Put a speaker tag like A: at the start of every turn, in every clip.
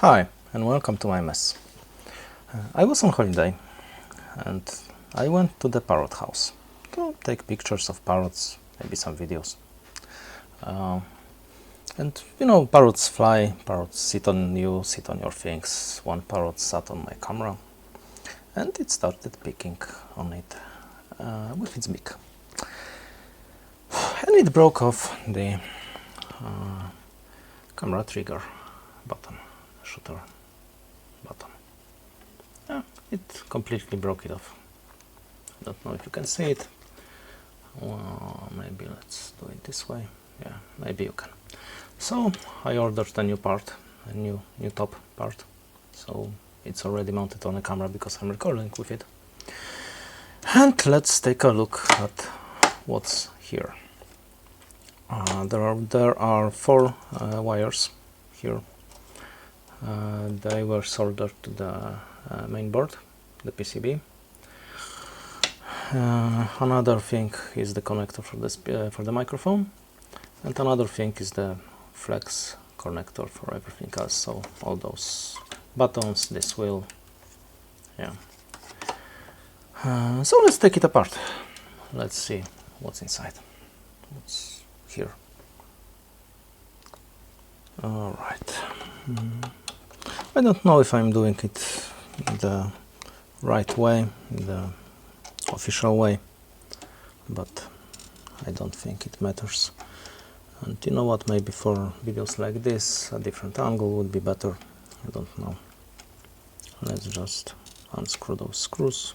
A: Hi and welcome to my mess. I was on holiday and I went to the parrot house to take pictures of parrots, maybe some videos. And you know, parrots fly, parrots sit on you, sit on your things. One parrot sat on my camera and it started picking on it with its beak. And it broke off the camera trigger button, shutter button. Yeah, it completely broke it off. I don't know if you can see it. Well, maybe let's do it this way. Yeah, maybe you can. So I ordered a new part, a new top part. So it's already mounted on a camera because I'm recording with it. And let's take a look at what's here. There are four wires here. They were soldered to the main board, the PCB. Another thing is the connector for the microphone, and another thing is the flex connector for everything else. So all those buttons, this wheel, yeah. So let's take it apart. Let's see what's inside. What's here? All right. I don't know if I'm doing it the right way, the official way, but I don't think it matters. And you know what, maybe for videos like this a different angle would be better. I don't know. Let's just unscrew those screws.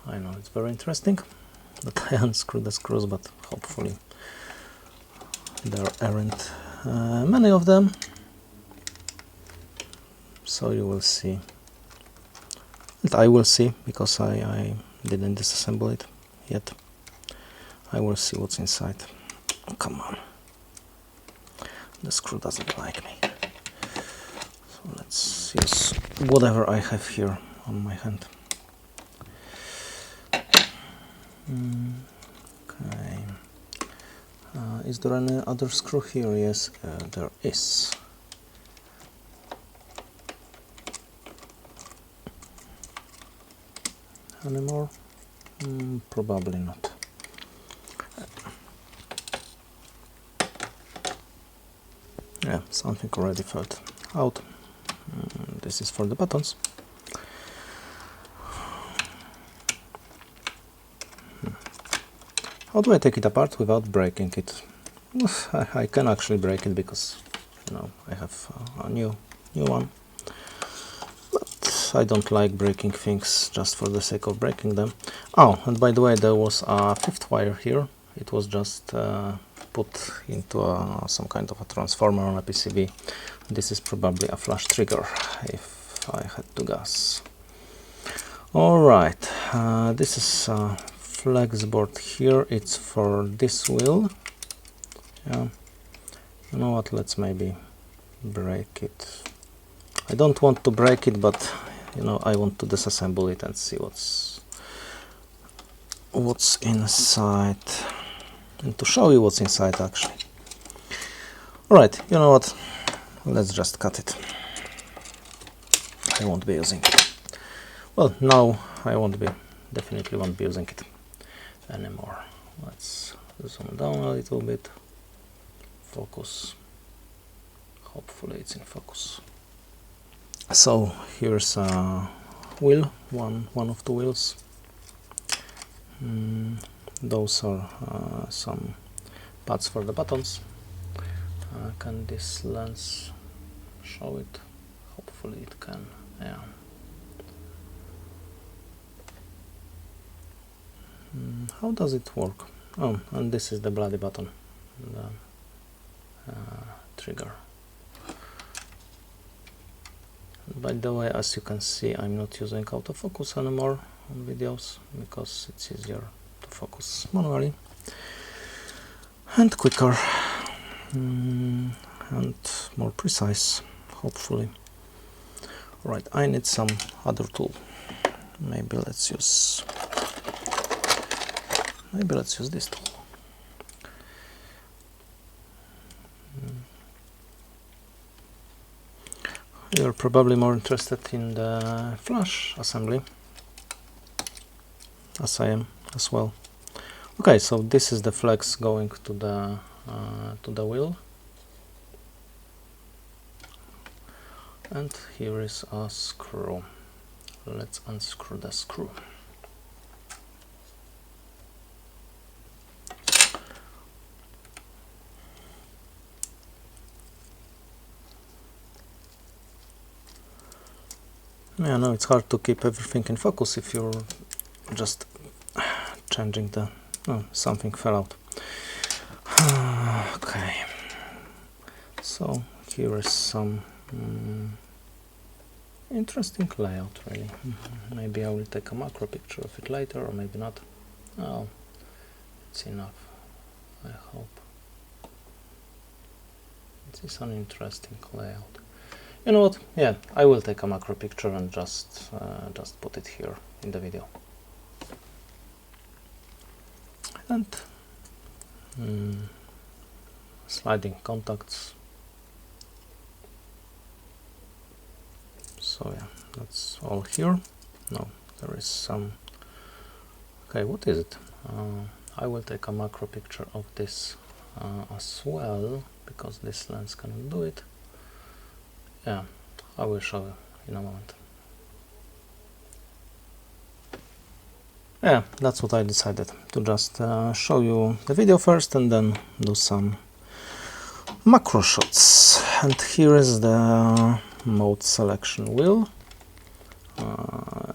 A: I know it's very interesting that I unscrew the screws, but hopefully there aren't many of them, so you will see. And I will see, because I didn't disassemble it yet. I will see what's inside. Oh, come on. The screw doesn't like me. So let's use whatever I have here on my hand. Okay. Is there any other screw here? Yes, there is. Any more? Probably not. Yeah, something already fell out. This is for the buttons. How do I take it apart without breaking it? I can actually break it because, you know, I have a new one. But I don't like breaking things just for the sake of breaking them. Oh, and by the way, there was a fifth wire here. It was just put into some kind of a transformer on a PCB. This is probably a flash trigger, if I had to guess. Alright, this is a flex board here. It's for this wheel. Yeah. You know what, let's maybe break it. I don't want to break it, but you know, I want to disassemble it and see what's inside, and to show you what's inside actually. Alright, you know what, let's just cut it. I won't be using it. Well, now I definitely won't be using it anymore. Let's zoom down a little bit. Focus. Hopefully it's in focus. So here's a wheel, one of the wheels. Those are some pads for the buttons. Can this lens show it? Hopefully it can. Yeah. How does it work? Oh, and this is the bloody button, the trigger. By the way, as you can see, I'm not using autofocus anymore on videos because it's easier to focus manually and quicker and more precise, hopefully. Right, I need some other tool. Maybe let's use this tool. You're probably more interested in the flash assembly, as I am as well. Okay, so this is the flex going to the wheel, and here is a screw. Let's unscrew the screw. Yeah, no, it's hard to keep everything in focus if you're just changing the... Oh, something fell out. Okay, so here is some interesting layout, really. Maybe I will take a macro picture of it later, or maybe not. Oh, it's enough, I hope. This is an interesting layout. You know what? Yeah, I will take a macro picture and just put it here in the video. And sliding contacts. So yeah, that's all here. No, there is some... Okay, what is it? I will take a macro picture of this as well, because this lens cannot do it. Yeah, I will show you in a moment. Yeah, that's what I decided, to just show you the video first and then do some macro shots. And here is the mode selection wheel.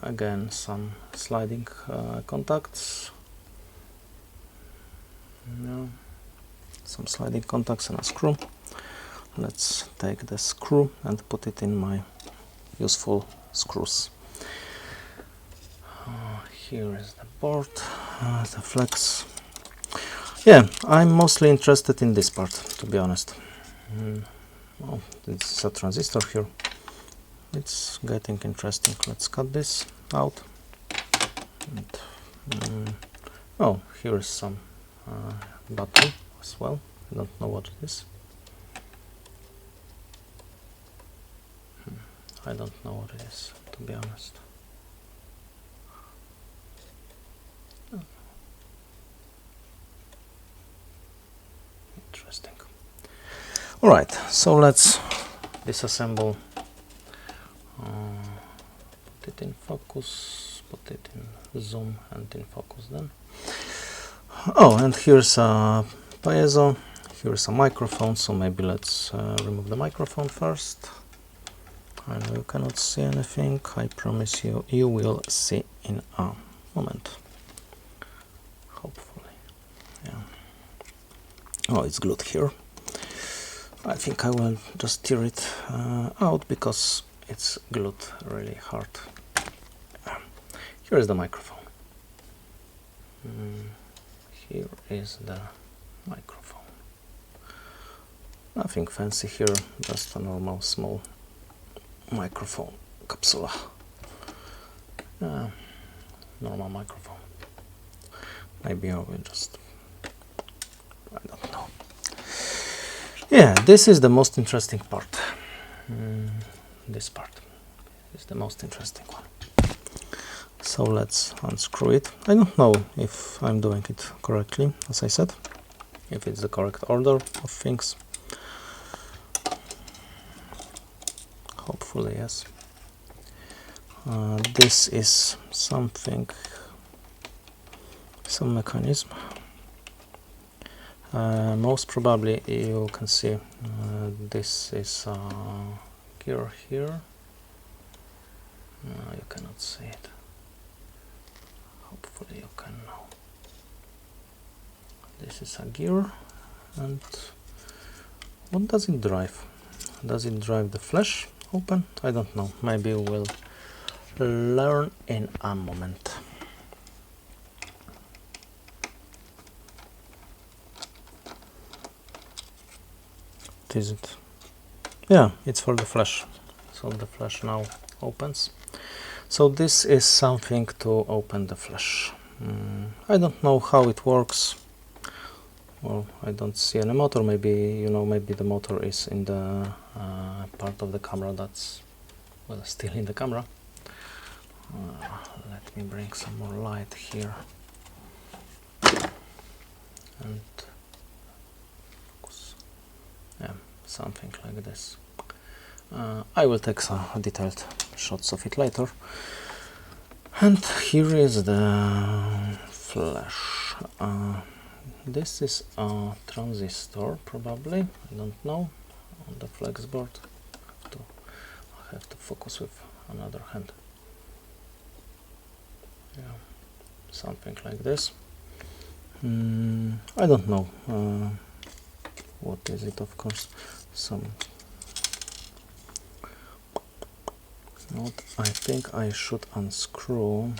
A: Again, some sliding contacts. Yeah, some sliding contacts and a screw. Let's take the screw and put it in my useful screws. Here is the board, the flex. Yeah, I'm mostly interested in this part, to be honest. Oh, it's a transistor here. It's getting interesting. Let's cut this out. And, oh, here is some button as well. I don't know what it is. I don't know what it is, to be honest. Interesting. All right, so let's disassemble. Put it in focus, put it in zoom and in focus then. Oh, and here's a piezo, here's a microphone, so maybe let's remove the microphone first. I know you cannot see anything. I promise you, you will see in a moment. Hopefully. Yeah. Oh, it's glued here. I think I will just tear it out because it's glued really hard. Here is the microphone. Here is the microphone. Nothing fancy here, just a normal small microphone capsule. Normal microphone. Maybe I will just... I don't know. Yeah, this is the most interesting part. This part is the most interesting one. So let's unscrew it. I don't know if I'm doing it correctly, as I said, if it's the correct order of things. Hopefully, yes. This is something, some mechanism. Most probably you can see this is a gear here. You cannot see it. Hopefully you can now. This is a gear, and what does it drive? Does it drive the flash open? I don't know. Maybe we'll learn in a moment. What is it? Yeah, it's for the flash. So the flash now opens. So this is something to open the flash. I don't know how it works. well, I don't see any motor. Maybe, you know, maybe the motor is in the part of the camera that's, well, still in the camera. Let me bring some more light here and yeah, something like this. I will take some detailed shots of it later. And here is the flash. This is a transistor, probably, I don't know, on the flex board. I have to focus with another hand. Yeah, something like this. I don't know what is it, of course. I think I should unscrew.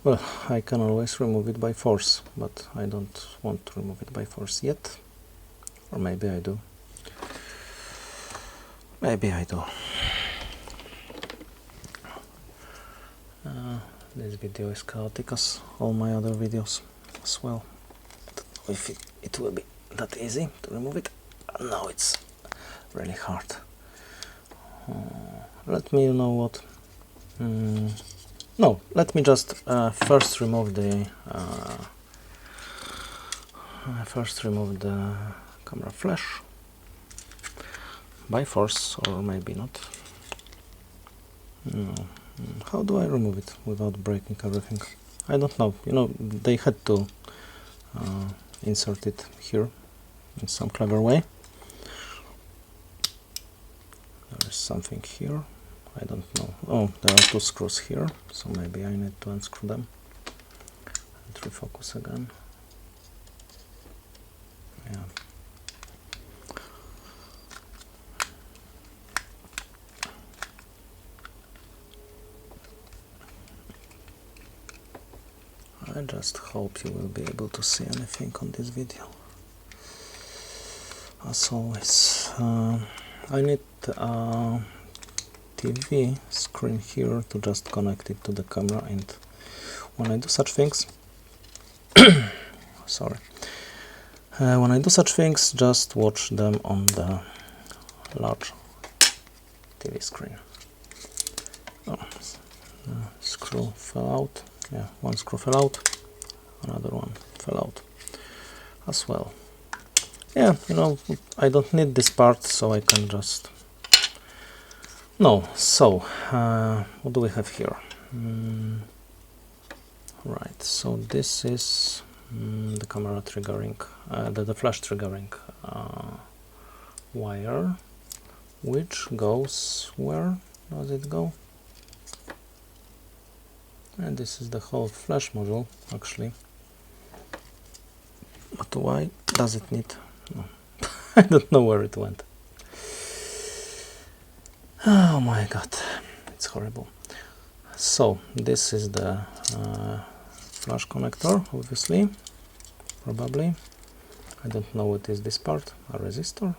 A: Well, I can always remove it by force, but I don't want to remove it by force yet. Or maybe I do. Maybe I do. This video is chaotic as all my other videos as well. I don't know if it will be that easy to remove it. No, it's really hard. Let me, you know what? No, let me just first remove the camera flash by force, or maybe not. No. How do I remove it without breaking everything? I don't know. You know, they had to insert it here in some clever way. There is something here. I don't know. Oh, there are two screws here, so maybe I need to unscrew them and refocus again. Yeah. I just hope you will be able to see anything on this video. As always, I need a TV screen here to just connect it to the camera, and when I do such things, sorry, when I do such things, just watch them on the large TV screen. Oh, screw fell out. Yeah, one screw fell out, another one fell out as well. Yeah, you know, I don't need this part, so I can just... No, so, what do we have here? Right, so this is the camera triggering, the flash triggering wire, which goes... where does it go? And this is the whole flash module, actually. But why does it need... No. I don't know where it went. Oh my god, it's horrible. So, this is the flash connector, obviously, probably. I don't know what is this part, a resistor.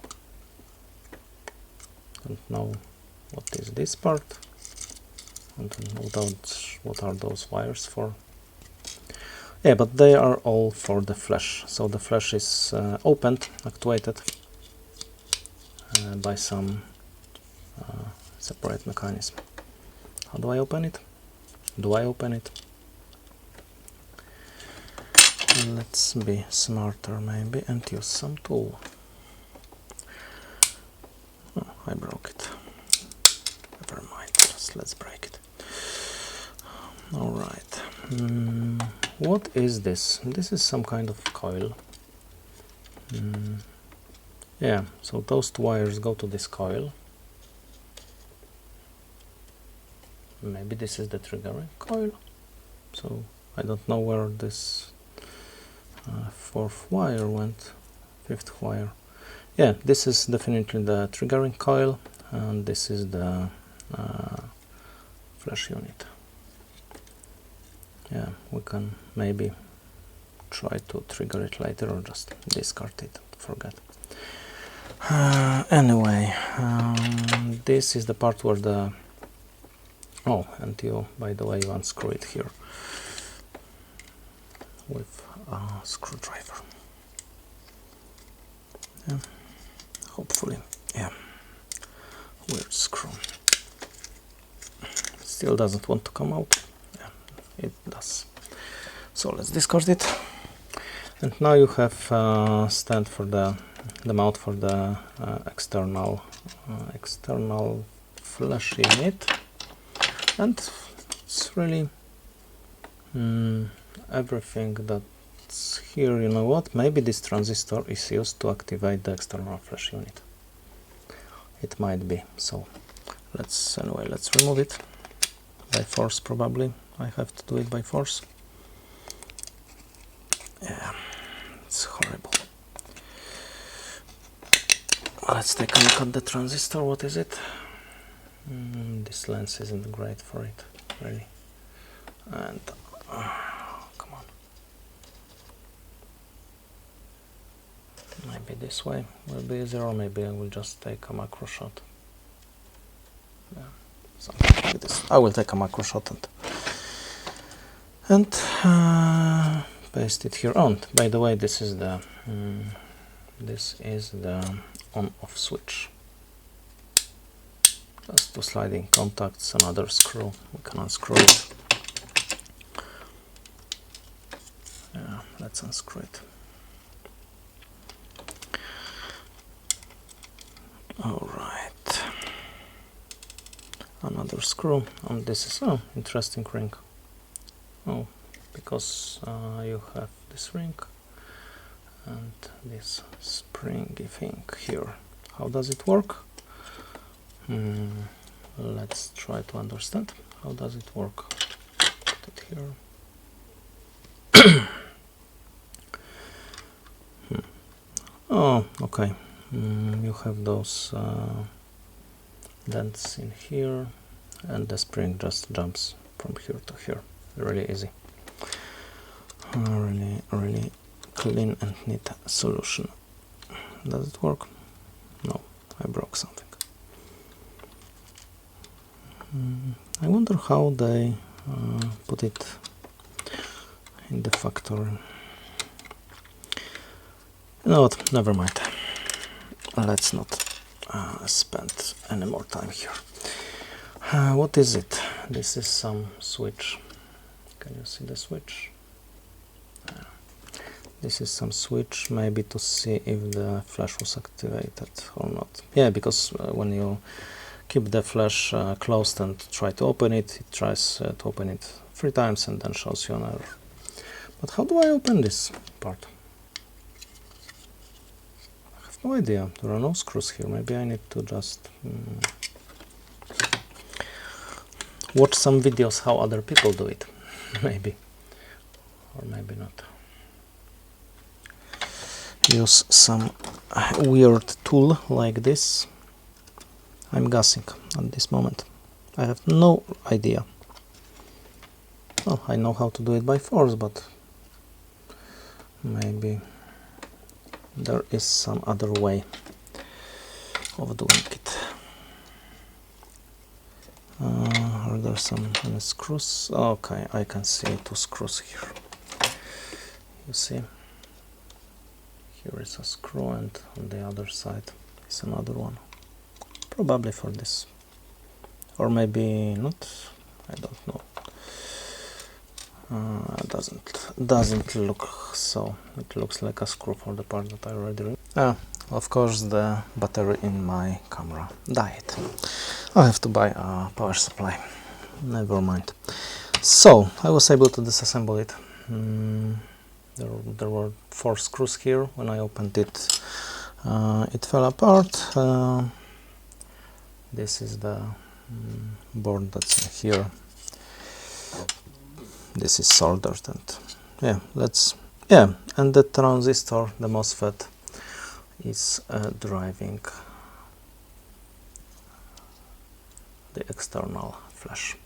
A: Don't know what is this part. I don't know what are those wires for. Yeah, but they are all for the flash. So the flash is opened, actuated by some separate mechanism. How do I open it? Do I open it? Let's be smarter maybe and use some tool. Oh, I broke it. Never mind, just let's break it. Alright. What is this? This is some kind of coil. Yeah, so those two wires go to this coil. Maybe this is the triggering coil. So I don't know where this fourth wire went, fifth wire. Yeah, this is definitely the triggering coil, and this is the flash unit. Yeah, we can maybe try to trigger it later or just discard it, forget. Anyway, this is the part where the... Oh, and you, by the way, you unscrew it here with a screwdriver. Yeah. Hopefully, yeah. Weird screw. Still doesn't want to come out. Yeah, it does. So let's discard it. And now you have stand for the mount for the external flash unit, and it's really everything that's here. You know what? Maybe this transistor is used to activate the external flash unit. It might be. So let's remove it by force. Probably I have to do it by force. Yeah, it's horrible. Let's take a look at the transistor. What is it? This lens isn't great for it, really. And come on. Maybe this way will be easier, or maybe I will just take a macro shot. Yeah, something like this. I will take a macro shot and paste it here on. By the way, this is the on-off switch. Just two sliding contacts, another screw. We can unscrew it. Yeah, let's unscrew it. All right. Another screw, and this is interesting ring. Oh, because you have this ring and this springy thing here. How does it work? Let's try to understand. How does it work? Put it here. Oh, okay. You have those dents in here, and the spring just jumps from here to here. Really easy. Really clean and neat solution. Does it work? No, I broke something. I wonder how they put it in the factory. You know what, never mind. Let's not spend any more time here. What is it? This is some switch. Can you see the switch? This is some switch, maybe to see if the flash was activated or not. Yeah, because when you keep the flash closed and try to open it, it tries to open it 3 times and then shows you an error. But how do I open this part? I have no idea. There are no screws here. Maybe I need to just watch some videos how other people do it. Maybe. Or maybe not. Use some weird tool like this. I'm guessing at this moment. I have no idea. Well, I know how to do it by force, but maybe there is some other way of doing it. Are there some screws? Okay, I can see 2 screws here. You see? Here is a screw, and on the other side is another one. Probably for this. Or maybe not. I don't know. Doesn't look so. It looks like a screw for the part that I already removed. Of course, the battery in my camera died. I have to buy a power supply. Never mind. So I was able to disassemble it. There were 4 screws here. When I opened it, it fell apart. This is the board that's in here. This is soldered, and and the transistor, the MOSFET, is driving the external flash.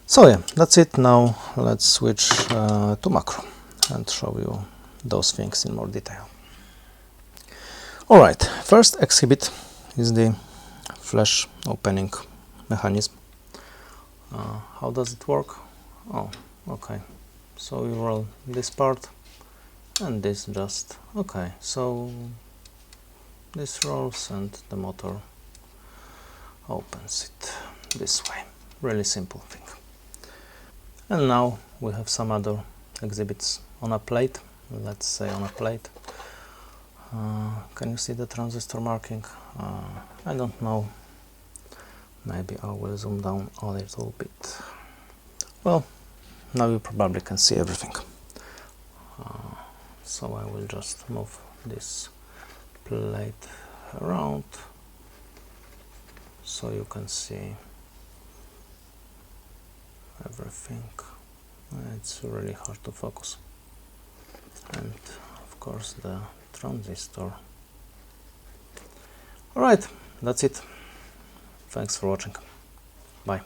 A: So yeah, that's it. Now let's switch to macro and show you those things in more detail. Alright, first exhibit is the flash opening mechanism. How does it work? Oh, okay. So you roll this part and this just, okay, so this rolls and the motor opens it this way. Really simple thing. And now we have some other exhibits on a plate. Let's say on a plate. Can you see the transistor marking? I don't know. Maybe I will zoom down a little bit. Well, now you probably can see everything. So I will just move this plate around so you can see everything. It's really hard to focus. And of course the transistor. Alright, that's it. Thanks for watching. Bye.